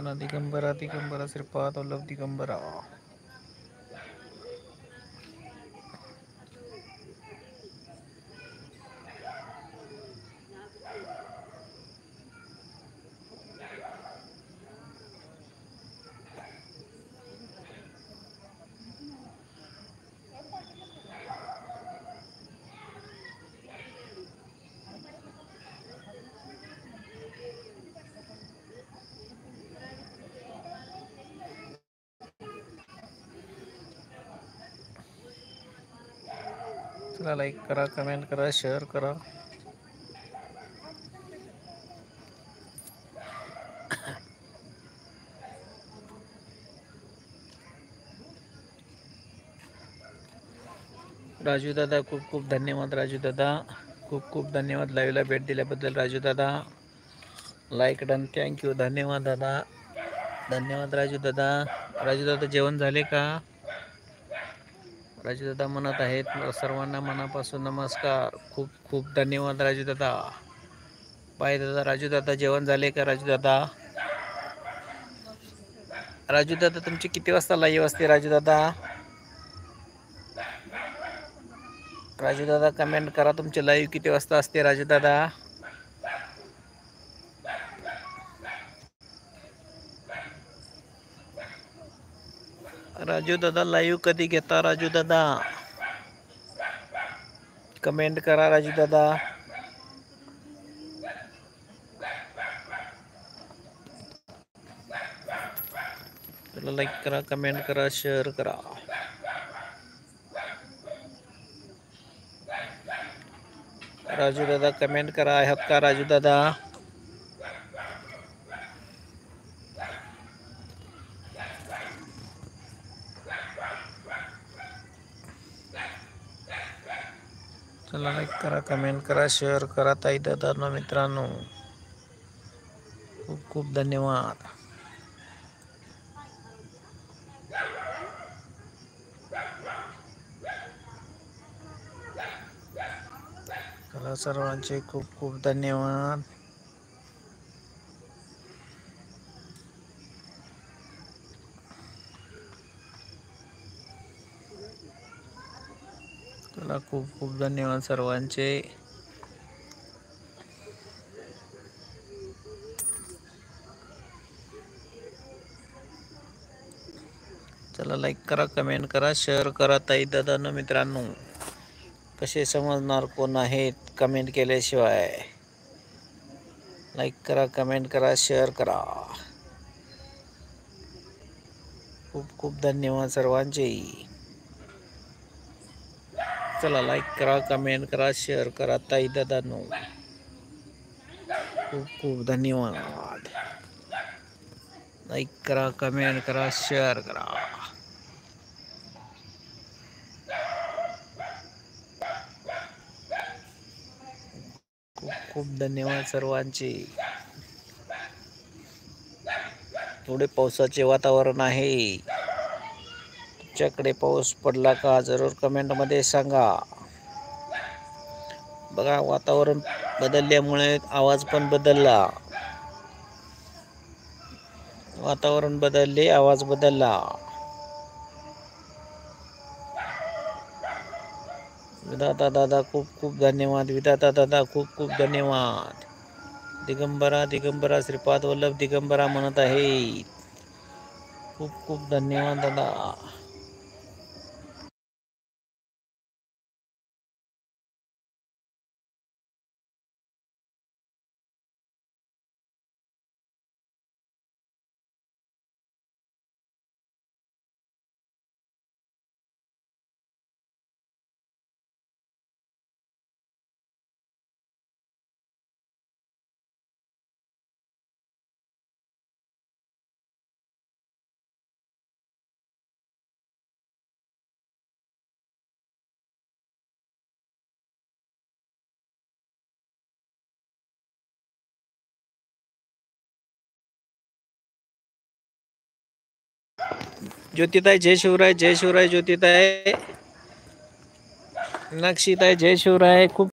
चला दिगंबरा दिगंबरा श्रीपाद वल्लभ दिगंबरा. चला लाईक करा, कमेंट करा, शेअर करा. राजू दादा खूप खूप धन्यवाद. राजू दादा खूप खूप धन्यवाद. लाईव्हला भेट दिल्याबद्दल राजू दादा. लाईक डन, थँक्यू, धन्यवाद दादा. धन्यवाद राजू दादा. राजू दादा जेवण झाले का? राजू दादा म्हणत आहेत सर्वांना मनापासून नमस्कार. खूप खूप धन्यवाद राजू दादा. बाय दादा. राजू दादा जेवण झाले का? राजू दादा. राजू दादा तुमची किती वाजता लाईव्ह असते? राजू दादा. राजू दादा कमेंट करा, तुमची लाईव्ह किती वाजता असते? राजू दादा. राजू दादा लाईव्ह कधी घेता? राजू दादा कमेंट करा. राजू दादा. चला लाईक करा, कमेंट करा, शेअर करा. राजू दादा कमेंट करा. आहात का राजू दादा? चला लाईक करा, कमेंट करा, शेअर करा. ताई दादा मित्रांनो खूप खूप धन्यवाद. चला सर्वांचे खूप खूप धन्यवाद. चला खूप खूप धन्यवाद सर्वांचे. चला लाईक करा, कमेंट करा, शेअर करा. ताई दादा मित्रांनो कसे समजणार कोण आहेत कमेंट केल्याशिवाय? लाईक करा, कमेंट करा, शेअर करा. खूप खूप धन्यवाद सर्वांचे. चला लाईक करा, कमेंट करा, शेअर करा. ताई दादांनो खूप खूप धन्यवाद. लाईक करा, कमेंट करा, शेअर करा. खूप खूप धन्यवाद सर्वांचे. थोडे पावसाचे वातावरण आहे. तुमच्याकडे पाऊस पडला का? जरूर कमेंट मध्ये सांगा. बघा वातावरण बदलल्यामुळे आवाज पण बदलला. वातावरण बदलले, आवाज बदलला. विधाता दादा खूप खूप धन्यवाद. विधाता दादा खूप खूप धन्यवाद. दिगंबरा दिगंबरा श्रीपाद वल्लभ दिगंबरा म्हणत आहे. खूप खूप धन्यवाद दादा. ज्योतिताई जय शिवराय. जय शिवराय ज्योतिताई. नक्षीताई जय शिवराय. खूप